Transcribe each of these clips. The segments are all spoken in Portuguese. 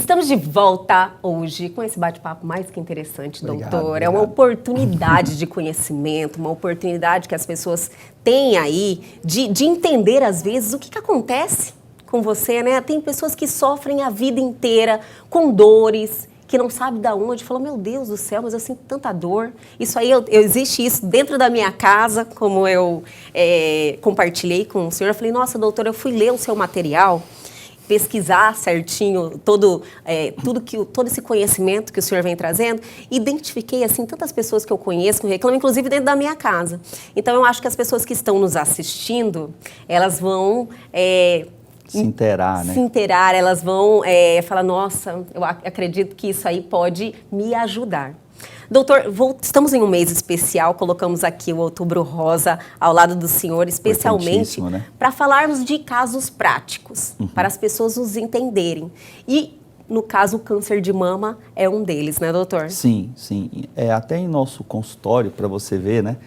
Estamos de volta hoje com esse bate-papo mais que interessante, Obrigado, doutor. obrigado. É uma oportunidade de conhecimento, uma oportunidade que as pessoas têm aí de entender, às vezes, o que acontece com você, né? Tem pessoas que sofrem a vida inteira com dores, que não sabe de onde, falou, meu Deus do céu, mas eu sinto tanta dor. Isso aí, existe isso dentro da minha casa, como eu compartilhei com o senhor. Eu falei, nossa, doutor, eu fui ler o seu material, pesquisar certinho todo esse conhecimento que o senhor vem trazendo, identifiquei assim tantas pessoas que eu conheço que reclamam, inclusive dentro da minha casa. Então eu acho que as pessoas que estão nos assistindo, elas vão se inteirar, né? Se inteirar, elas vão falar, nossa, eu acredito que isso aí pode me ajudar. Doutor, estamos em um mês especial, colocamos aqui o Outubro Rosa ao lado do senhor, especialmente né? Para falarmos de casos práticos, para as pessoas nos entenderem. E, no caso, o câncer de mama é um deles, né, doutor? Sim, sim. Até em nosso consultório, para você ver, né?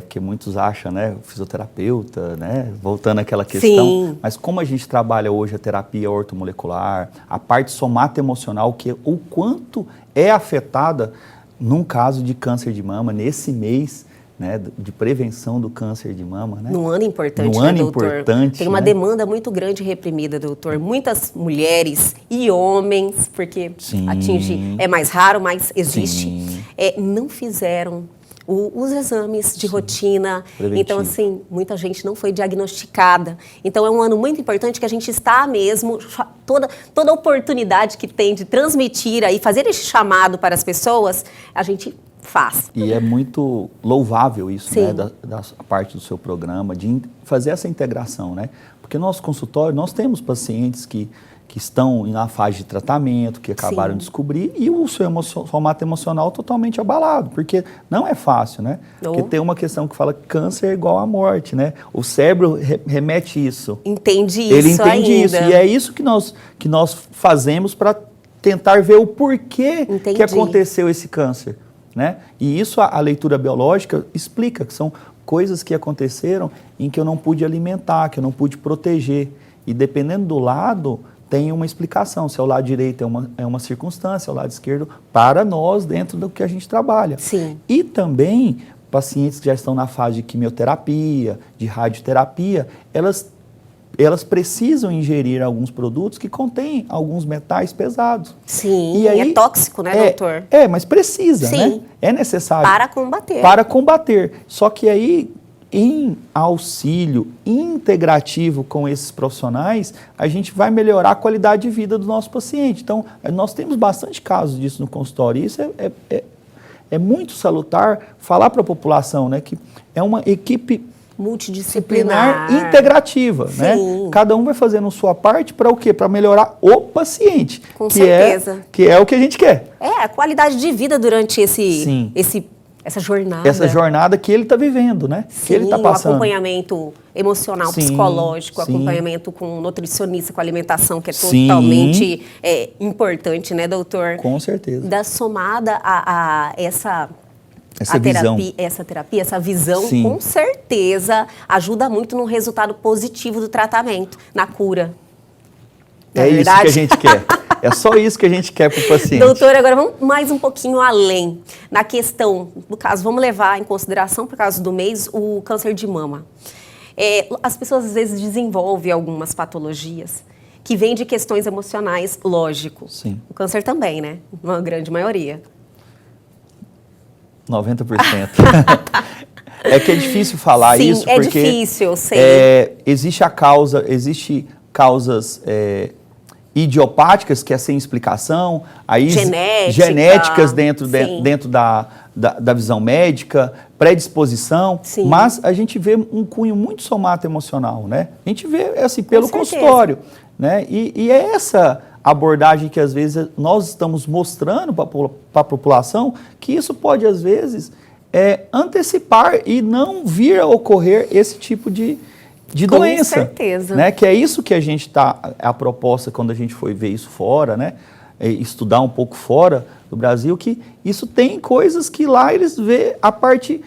Porque muitos acham, né, o fisioterapeuta, né, voltando àquela questão, Sim. Mas como a gente trabalha hoje a terapia ortomolecular, a parte somatoemocional, que o quanto é afetada num caso de câncer de mama, nesse mês, né, de prevenção do câncer de mama, né? Num ano importante, Num né, ano doutor? importante, Tem uma né? demanda muito grande reprimida, doutor. Muitas mulheres e homens, porque Sim. atinge, é mais raro, mas existe, Sim. não fizeram os exames de rotina. Preventivo. Então, assim, muita gente não foi diagnosticada. Então, é um ano muito importante que a gente está mesmo, toda oportunidade que tem de transmitir aí, fazer esse chamado para as pessoas, a gente faz. E é muito louvável isso, Sim. né, da parte do seu programa, de fazer essa integração, né? Porque no nosso consultório, nós temos pacientes que estão na fase de tratamento, que acabaram Sim. de descobrir, e o seu formato emocional totalmente abalado, porque não é fácil, né? Não. Porque tem uma questão que fala que câncer é igual à morte, né? O cérebro remete isso. Entende isso. Ele entende ainda. isso, e é isso que nós fazemos para tentar ver o porquê Entendi. que aconteceu esse câncer, né? E isso a leitura biológica explica, que são coisas que aconteceram em que eu não pude alimentar, que eu não pude proteger, e dependendo do lado, tem uma explicação, se é o lado direito é uma circunstância, é o lado esquerdo, para nós, dentro do que a gente trabalha. Sim. E também, pacientes que já estão na fase de quimioterapia, de radioterapia, elas precisam ingerir alguns produtos que contêm alguns metais pesados. Sim, E aí, é tóxico, né, doutor? Mas precisa, Sim. né? É necessário. Para combater. Para combater. Só que aí, em auxílio integrativo com esses profissionais, a gente vai melhorar a qualidade de vida do nosso paciente. Então, nós temos bastante casos disso no consultório. E isso é muito salutar falar para a população, né, que é uma equipe Multidisciplinar. integrativa, Sim. né? Cada um vai fazendo sua parte para o quê? Para melhorar o paciente. Com certeza. Que é o que a gente quer. A qualidade de vida durante Sim. essa jornada. Essa jornada que ele está vivendo, né? Sim, que ele está passando. O acompanhamento emocional, Sim, psicológico, sim. acompanhamento com nutricionista, com alimentação, que é Sim. totalmente importante, né, doutor? Com certeza. Da somada a essa visão. terapia, essa visão, Sim. com certeza, ajuda muito no resultado positivo do tratamento, na cura. Não É isso verdade? que a gente quer. É só isso que a gente quer para o paciente. Doutor, agora vamos mais um pouquinho além. Na questão, no caso, vamos levar em consideração, por causa do mês, o câncer de mama. As pessoas, às vezes, desenvolvem algumas patologias que vêm de questões emocionais, lógico. Sim. O câncer também, né? Uma grande maioria. 90%. É que é difícil falar Sim, isso, é porque difícil, eu sei. existe causas idiopáticas, que é sem explicação, aí genéticas dentro da visão médica, predisposição, Sim. mas a gente vê um cunho muito somato-emocional, né? A gente vê assim, pelo certeza. consultório, né? E é essa abordagem que às vezes nós estamos mostrando para a população, que isso pode às vezes antecipar e não vir a ocorrer esse tipo de doença. Com certeza. Né? Que é isso que a gente está, a proposta quando a gente foi ver isso fora, né? Estudar um pouco fora do Brasil, que isso tem coisas que lá eles vê a parte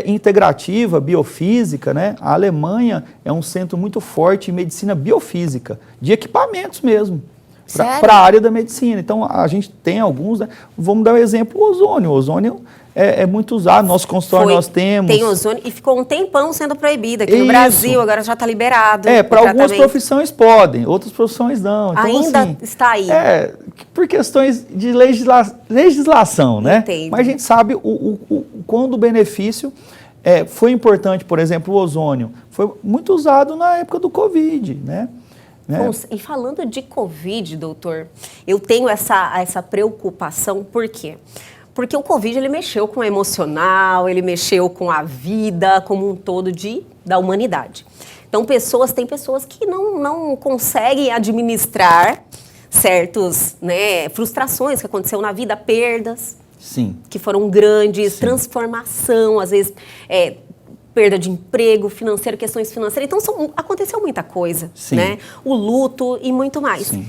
integrativa, biofísica, né? A Alemanha é um centro muito forte em medicina biofísica, de equipamentos mesmo. para a área da medicina. Então, a gente tem alguns, né? Vamos dar um exemplo, o ozônio. O ozônio é muito usado, nosso consultório nós temos. Tem ozônio e ficou um tempão sendo proibido aqui no Brasil, agora já está liberado. Para algumas profissões podem, outras profissões não. Então, ainda assim, está aí. Por questões de legislação, né? Entendo. Mas a gente sabe quando o benefício foi importante, por exemplo, o ozônio. Foi muito usado na época do Covid, né? Bom, e falando de Covid, doutor, eu tenho essa preocupação, por quê? Porque o Covid, ele mexeu com o emocional, ele mexeu com a vida como um todo da humanidade. Então, tem pessoas que não conseguem administrar certas, né, frustrações que aconteceu na vida, perdas, sim, que foram grandes, sim, transformação, às vezes perda de emprego, financeiro, questões financeiras. Então, aconteceu muita coisa, sim, né? O luto e muito mais. Sim.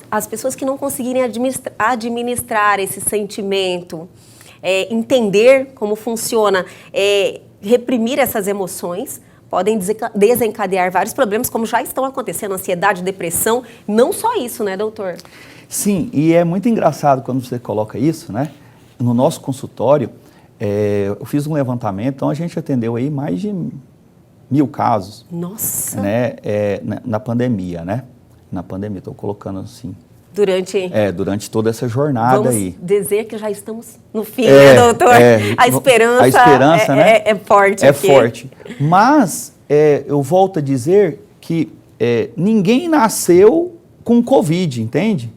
As pessoas que não conseguirem administrar esse sentimento, entender como funciona, reprimir essas emoções, podem desencadear vários problemas, como já estão acontecendo, ansiedade, depressão. Não só isso, né, doutor? Sim, e é muito engraçado quando você coloca isso, né? No nosso consultório, eu fiz um levantamento, então a gente atendeu aí mais de 1.000 casos. Nossa! Né, na pandemia, né? Na pandemia, estou colocando assim. Durante toda essa jornada aí. Vamos dizer que já estamos no fim, né, doutor? A esperança né? é forte aqui. É forte. Mas eu volto a dizer que ninguém nasceu com Covid, entende?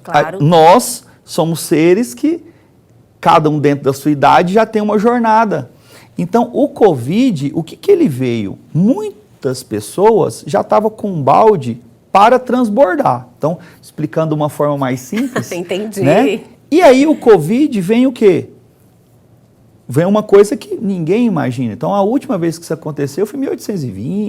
Claro. Nós somos seres que, cada um dentro da sua idade, já tem uma jornada. Então, o Covid, o que ele veio? Muitas pessoas já estavam com um balde para transbordar. Então, explicando de uma forma mais simples. Entendi. Né? E aí o Covid vem o quê? Vem uma coisa que ninguém imagina. Então, a última vez que isso aconteceu foi em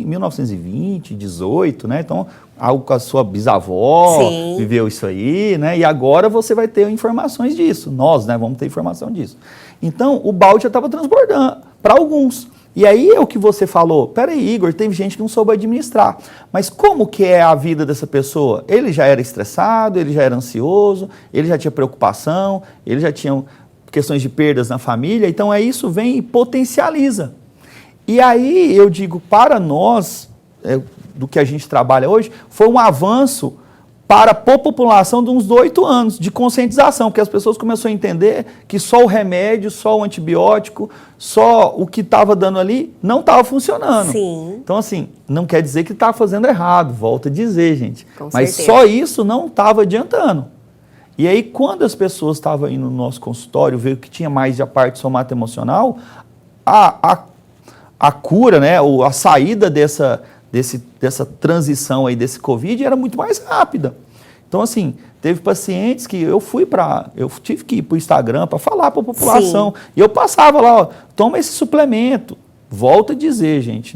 1920, 18, né? Então, algo com a sua bisavó, sim, viveu isso aí, né? E agora você vai ter informações disso. Nós, né, vamos ter informação disso. Então, o balde já estava transbordando para alguns. E aí é o que você falou, peraí, Igor, teve gente que não soube administrar. Mas como que é a vida dessa pessoa? Ele já era estressado, ele já era ansioso, ele já tinha preocupação, ele já tinha questões de perdas na família, então isso vem e potencializa. E aí eu digo, para nós, do que a gente trabalha hoje, foi um avanço para a população de uns 8 anos de conscientização, porque as pessoas começaram a entender que só o remédio, só o antibiótico, só o que estava dando ali não estava funcionando. Sim. Então, assim, não quer dizer que está fazendo errado, volto a dizer, gente. Com mas certeza. Só isso não estava adiantando. E aí, quando as pessoas estavam indo no nosso consultório, veio que tinha mais a parte somatoemocional, a cura, né, ou a saída dessa transição aí desse Covid era muito mais rápida. Então, assim, teve pacientes que eu tive que ir para o Instagram para falar para a população. Sim. E eu passava lá, ó, toma esse suplemento. Volto a dizer, gente,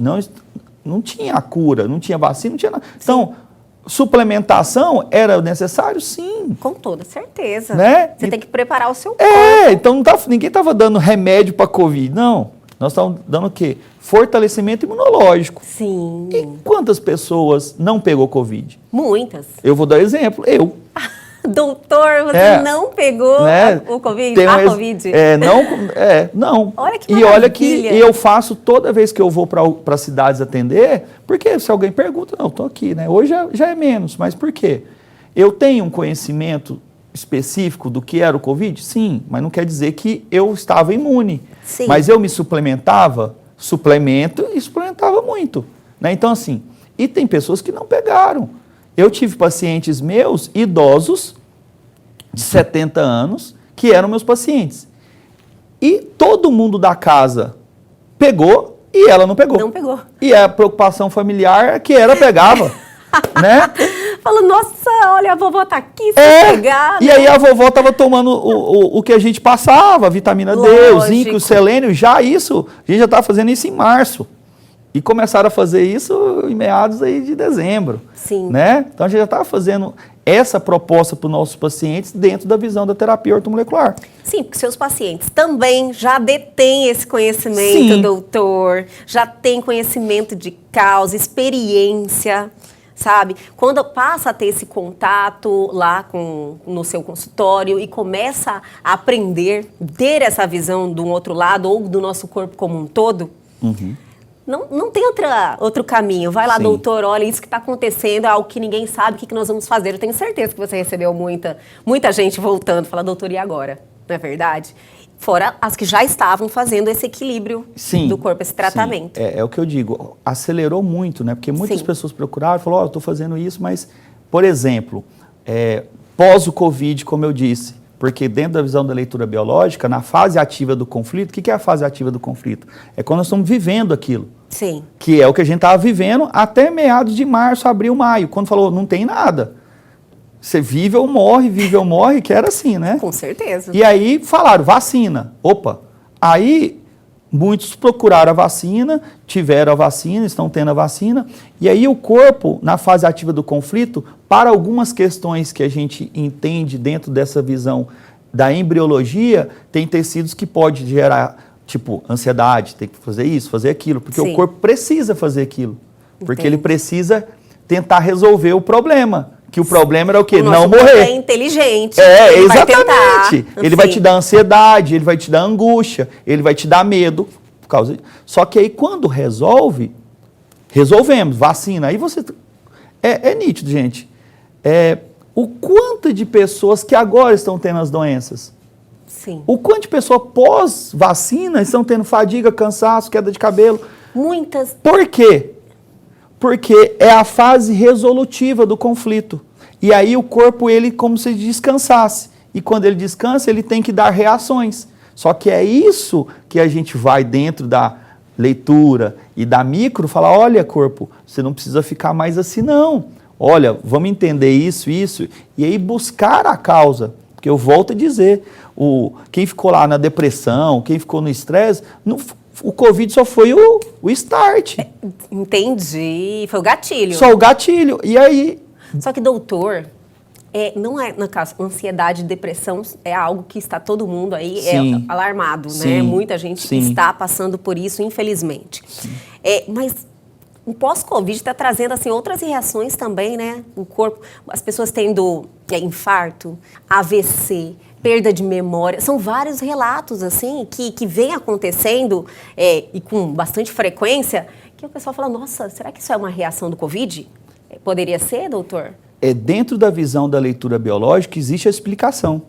não tinha a cura, não tinha vacina, não tinha nada. Então, suplementação era necessário? Sim. Com toda certeza. Né? Você tem que preparar o seu corpo. Então ninguém estava dando remédio para Covid, não. Nós estávamos dando o quê? Fortalecimento imunológico. Sim. E quantas pessoas não pegou Covid? Muitas. Eu vou dar exemplo, eu. Doutor, você não pegou o Covid? Covid? Não. Olha que maravilha. E olha que eu faço toda vez que eu vou para cidades atender, porque se alguém pergunta, não, estou aqui, né? Hoje já é menos, mas por quê? Eu tenho um conhecimento específico do que era o Covid? Sim, mas não quer dizer que eu estava imune. Sim. Mas eu me suplementava muito. Né? Então, assim, e tem pessoas que não pegaram. Eu tive pacientes meus, idosos, de 70 anos, que eram meus pacientes. E todo mundo da casa pegou e ela não pegou. Não pegou. E a preocupação familiar que ela pegava, né? Falou, nossa, olha, a vovó tá aqui, se pegar. E aí a vovó estava tomando o que a gente passava, a vitamina D, o zinco, o selênio, a gente já estava fazendo isso em março. E começaram a fazer isso em meados aí de dezembro. Sim. Né? Então a gente já estava fazendo essa proposta para os nossos pacientes dentro da visão da terapia ortomolecular. Sim, porque seus pacientes também já detêm esse conhecimento, sim, doutor, já tem conhecimento de causa, experiência, sabe? Quando passa a ter esse contato lá no seu consultório e começa a aprender, ter essa visão de um outro lado ou do nosso corpo como um todo, não tem outro caminho. Vai lá, doutor, olha, isso que está acontecendo é algo que ninguém sabe, o que nós vamos fazer. Eu tenho certeza que você recebeu muita gente voltando, fala, doutor, e agora? Não é verdade? Fora as que já estavam fazendo esse equilíbrio do corpo, esse tratamento. É o que eu digo, acelerou muito, né? Porque muitas pessoas procuraram e falaram, eu estou fazendo isso, mas, por exemplo, pós o Covid, como eu disse, porque dentro da visão da leitura biológica, na fase ativa do conflito, o que é a fase ativa do conflito? É quando nós estamos vivendo aquilo. Sim. Que é o que a gente estava vivendo até meados de março, abril, maio, quando falou, não tem nada. Você vive ou morre, que era assim, né? Com certeza. E aí falaram, vacina. Opa, aí muitos procuraram a vacina, tiveram a vacina, estão tendo a vacina, e aí o corpo, na fase ativa do conflito, para algumas questões que a gente entende dentro dessa visão da embriologia, tem tecidos que pode gerar, tipo, ansiedade, tem que fazer isso, fazer aquilo, porque o corpo precisa fazer aquilo, porque ele precisa tentar resolver o problema. Que o problema era o quê? Não morrer. É inteligente. Ele exatamente. Ele vai te dar ansiedade, ele vai te dar angústia, ele vai te dar medo. Por causa Só que aí quando resolvemos, vacina, aí você... É nítido, gente. O quanto de pessoas que agora estão tendo as doenças. Sim. O quanto de pessoas pós-vacina estão tendo fadiga, cansaço, queda de cabelo. Muitas. Por quê? Porque é a fase resolutiva do conflito. E aí o corpo, ele como se descansasse. E quando ele descansa, ele tem que dar reações. Só que é isso que a gente vai dentro da leitura e da micro, falar, olha corpo, você não precisa ficar mais assim não. Olha, vamos entender isso, e aí buscar a causa. Porque eu volto a dizer, quem ficou lá na depressão, quem ficou no estresse, o Covid só foi o start. Entendi. Foi o gatilho. Só o gatilho. E aí... Só que, doutor, não é, no caso, ansiedade e depressão é algo que está todo mundo aí alarmado, né? Muita gente está passando por isso, infelizmente. Mas o pós-Covid está trazendo, assim, outras reações também, né? O corpo, as pessoas tendo infarto, AVC, perda de memória, são vários relatos, assim, que vem acontecendo e com bastante frequência, que o pessoal fala, nossa, será que isso é uma reação do Covid? Poderia ser, doutor? Dentro da visão da leitura biológica, existe a explicação.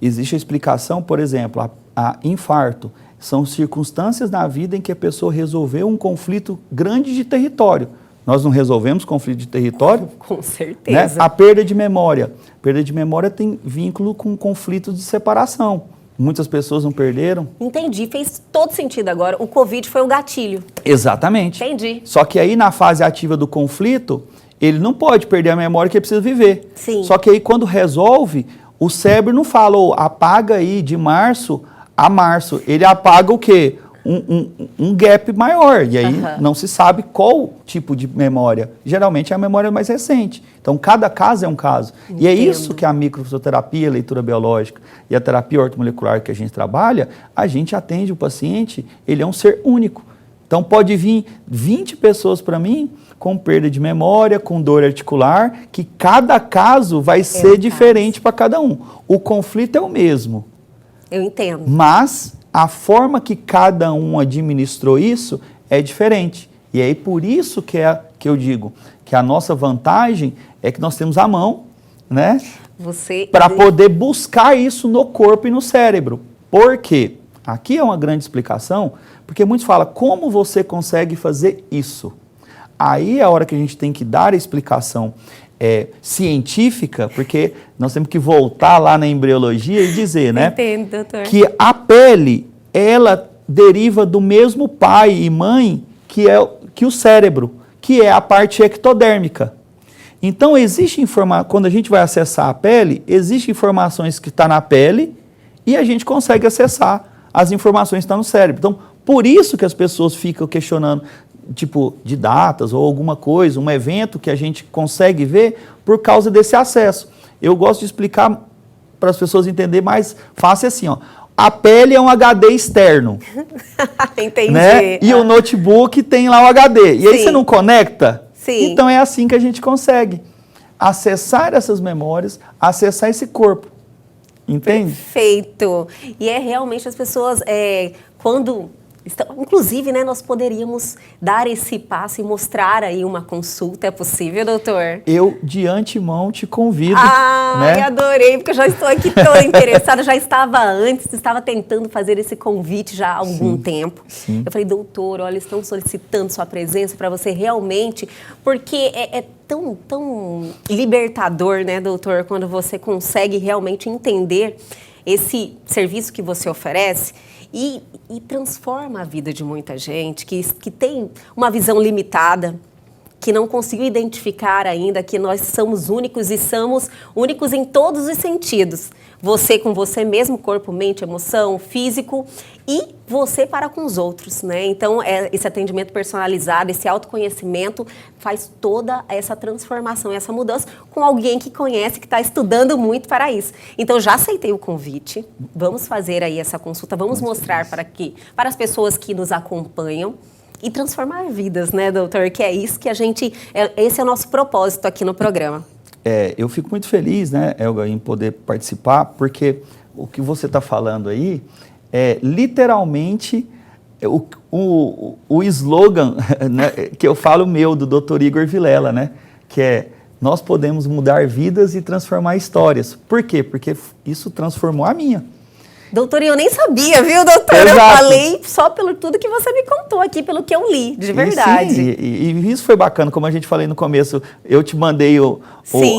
Existe a explicação, por exemplo, a infarto. São circunstâncias na vida em que a pessoa resolveu um conflito grande de território. Nós não resolvemos conflito de território? Com certeza. Né? A perda de memória. Perda de memória tem vínculo com conflitos de separação. Muitas pessoas não perderam. Entendi, fez todo sentido agora. O Covid foi o gatilho. Exatamente. Entendi. Só que aí na fase ativa do conflito, ele não pode perder a memória que ele precisa viver. Sim. Só que aí quando resolve, o cérebro não fala, apaga aí de março a março. Ele apaga o quê? Um gap maior, e aí não se sabe qual tipo de memória. Geralmente é a memória mais recente. Então, cada caso é um caso. Entendo. E é isso que a microfisioterapia, a leitura biológica e a terapia ortomolecular que a gente trabalha, a gente atende o paciente, ele é um ser único. Então, pode vir 20 pessoas para mim com perda de memória, com dor articular, que cada caso vai ser diferente para cada um. O conflito é o mesmo. Eu entendo. Mas a forma que cada um administrou isso é diferente. E aí por isso que eu digo que a nossa vantagem é que nós temos a mão, né? Para poder buscar isso no corpo e no cérebro. Por quê? Aqui é uma grande explicação, porque muitos falam, como você consegue fazer isso? Aí é a hora que a gente tem que dar a explicação científica, porque nós temos que voltar lá na embriologia e dizer, né? Entendo, doutor. Que a pele, ela deriva do mesmo pai e mãe que o cérebro, que é a parte ectodérmica. Então, quando a gente vai acessar a pele, existem informações que estão na pele e a gente consegue acessar as informações que estão no cérebro. Então, por isso que as pessoas ficam questionando, tipo, de datas ou alguma coisa, um evento que a gente consegue ver por causa desse acesso. Eu gosto de explicar para as pessoas entenderem mais fácil assim, ó. A pele é um HD externo. Entendi. Né? E o notebook tem lá o HD. E aí você não conecta? Sim. Então é assim que a gente consegue acessar essas memórias, acessar esse corpo. Entende? Perfeito. E é realmente as pessoas, quando... Inclusive, né, nós poderíamos dar esse passo e mostrar aí uma consulta. É possível, doutor? Eu, de antemão, te convido. Ai, adorei, porque eu já estou aqui toda interessada. Já estava antes, estava tentando fazer esse convite já há algum tempo. Sim. Eu falei, doutor, olha, estão solicitando sua presença para você realmente... Porque é tão libertador, né, doutor, quando você consegue realmente entender esse serviço que você oferece e transforma a vida de muita gente que tem uma visão limitada, que não conseguiu identificar ainda que nós somos únicos e somos únicos em todos os sentidos. Você com você mesmo, corpo, mente, emoção, físico e você para com os outros, né? Então, esse atendimento personalizado, esse autoconhecimento faz toda essa transformação, essa mudança com alguém que conhece, que está estudando muito para isso. Então, já aceitei o convite, vamos fazer aí essa consulta, vamos mostrar para as pessoas que nos acompanham, e transformar vidas, né, doutor? Que é isso que esse é o nosso propósito aqui no programa. Eu fico muito feliz, né, Elga, em poder participar, porque o que você está falando aí é literalmente o slogan, né, que eu falo do Dr. Igor Vilela, né, que é: nós podemos mudar vidas e transformar histórias. Por quê? Porque isso transformou a minha. Doutor, eu nem sabia, viu, doutor? Exato. Eu falei só pelo tudo que você me contou aqui, pelo que eu li, de verdade. E isso foi bacana, como a gente falei no começo, eu te mandei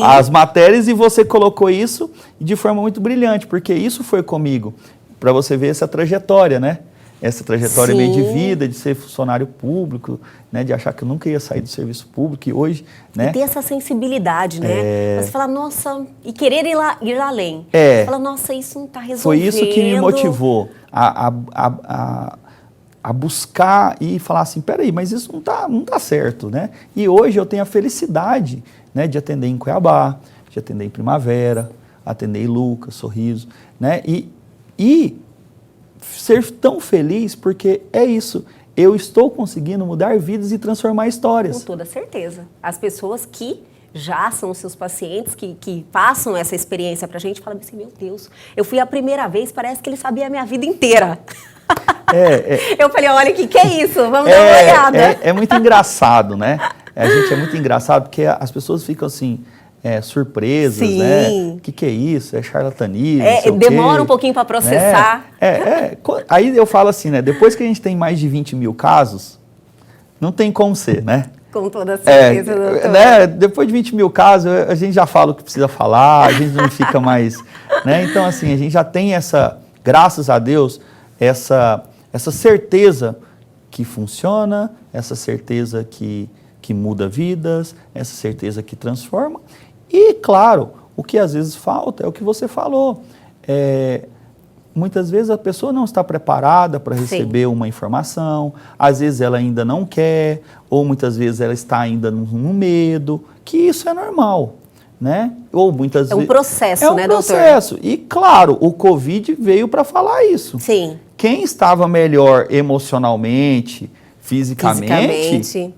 as matérias e você colocou isso de forma muito brilhante, porque isso foi comigo, para você ver essa trajetória, né? Essa trajetória minha de vida, de ser funcionário público, né, de achar que eu nunca ia sair do serviço público, e hoje, né? E ter essa sensibilidade, né? Você fala, nossa, e querer ir além. Você fala, nossa, isso não está resolvendo. Foi isso que me motivou a buscar e falar assim, peraí, mas isso não tá certo, né? E hoje eu tenho a felicidade, né, de atender em Cuiabá, de atender em Primavera, atender em Lucas, Sorriso, né? E ser tão feliz porque é isso. Eu estou conseguindo mudar vidas e transformar histórias. Com toda certeza. As pessoas que já são seus pacientes, que passam essa experiência pra gente, falam assim, meu Deus, eu fui a primeira vez, parece que ele sabia a minha vida inteira. Eu falei, olha, o que é isso? Vamos dar uma olhada. É muito engraçado, né? A gente é muito engraçado porque as pessoas ficam assim... surpresas, Sim. né? O que é isso? É charlatanismo, demora um pouquinho para processar. Aí eu falo assim, né? Depois que a gente tem mais de 20 mil casos, não tem como ser, né? Com toda certeza, doutor. Né? Depois de 20 mil casos, a gente já fala o que precisa falar, a gente não fica mais... né? Então, assim, a gente já tem graças a Deus, essa certeza que funciona, essa certeza que muda vidas, essa certeza que transforma. E, claro, o que às vezes falta é o que você falou. Muitas vezes a pessoa não está preparada para receber uma informação, às vezes ela ainda não quer, ou muitas vezes ela está ainda no medo, que isso é normal, né? Ou muitas vezes... É um processo, né, doutor? É um processo. E, claro, o Covid veio para falar isso. Sim. Quem estava melhor emocionalmente, fisicamente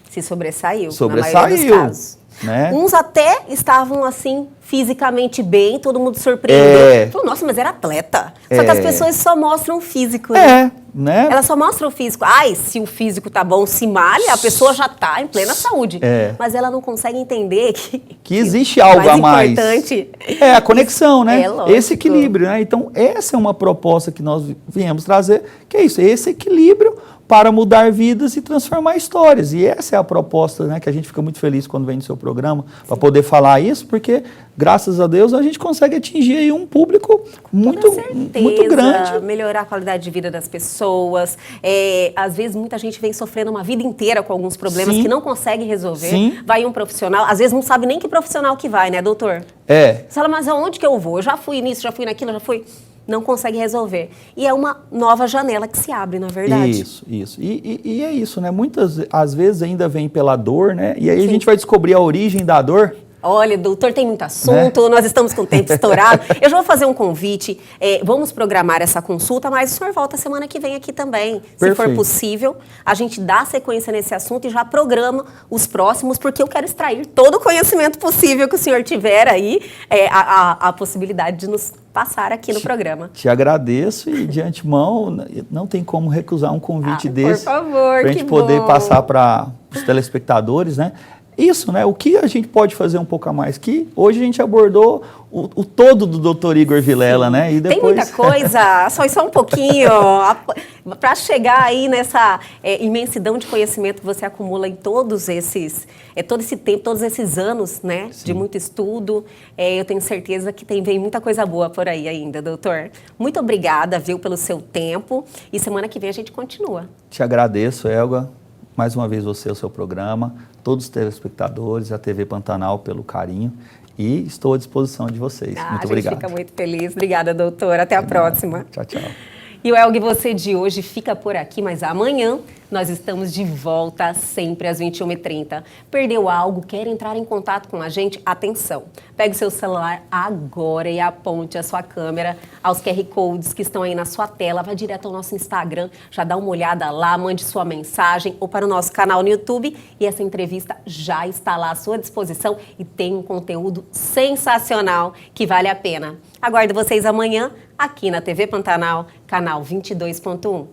se sobressaiu, na sobressaiu, maioria dos casos. Né? Uns até estavam assim, fisicamente bem, todo mundo surpreendeu. Falou, nossa, mas era atleta. Só que as pessoas só mostram o físico, né? Elas só mostram o físico. Ai, se o físico tá bom, se malha, a pessoa já tá em plena saúde. Mas ela não consegue entender que existe algo a mais. Importante. É a conexão, né? Lógico. Esse equilíbrio, né? Então, essa é uma proposta que nós viemos trazer, que é isso, esse equilíbrio para mudar vidas e transformar histórias. E essa é a proposta, né, que a gente fica muito feliz quando vem no seu programa, para poder falar isso, porque, graças a Deus, a gente consegue atingir aí um público muito grande. Melhorar a qualidade de vida das pessoas. Às vezes, muita gente vem sofrendo uma vida inteira com alguns problemas que não consegue resolver. Sim. Vai um profissional, às vezes não sabe nem que profissional que vai, né, doutor? Você fala, mas aonde que eu vou? Eu já fui nisso, já fui naquilo, já fui... Não consegue resolver. E é uma nova janela que se abre, na verdade. Isso. E é isso, né? Muitas, às vezes, ainda vem pela dor, né? E aí a gente vai descobrir a origem da dor, Olha, doutor, tem muito assunto, nós estamos com o tempo estourado. Eu já vou fazer um convite, vamos programar essa consulta, mas o senhor volta semana que vem aqui também. Se for possível, a gente dá sequência nesse assunto e já programa os próximos, porque eu quero extrair todo o conhecimento possível que o senhor tiver aí, a possibilidade de nos passar aqui no programa. Te agradeço e, de antemão, não tem como recusar um convite desse. Por favor, para a gente poder passar para os telespectadores, né? Isso, né? O que a gente pode fazer um pouco a mais? Que hoje a gente abordou o todo do Dr. Igor Vilela, né? E depois... Tem muita coisa, só um pouquinho, para chegar aí nessa imensidão de conhecimento que você acumula em todo esse tempo, todos esses anos, né? Sim. De muito estudo. Eu tenho certeza que vem muita coisa boa por aí ainda, doutor. Muito obrigada, viu, pelo seu tempo. E semana que vem a gente continua. Te agradeço, Elga. Mais uma vez você, o seu programa, todos os telespectadores, a TV Pantanal pelo carinho e estou à disposição de vocês. Muito obrigado. A gente fica muito feliz. Obrigada, doutor. Até a próxima. Tchau, tchau. E o Elg Você de hoje fica por aqui, mas amanhã nós estamos de volta sempre às 21h30. Perdeu algo? Quer entrar em contato com a gente? Atenção! Pegue o seu celular agora e aponte a sua câmera aos QR Codes que estão aí na sua tela. Vai direto ao nosso Instagram, já dá uma olhada lá, mande sua mensagem ou para o nosso canal no YouTube. E essa entrevista já está lá à sua disposição e tem um conteúdo sensacional que vale a pena. Aguardo vocês amanhã aqui na TV Pantanal, canal 22.1.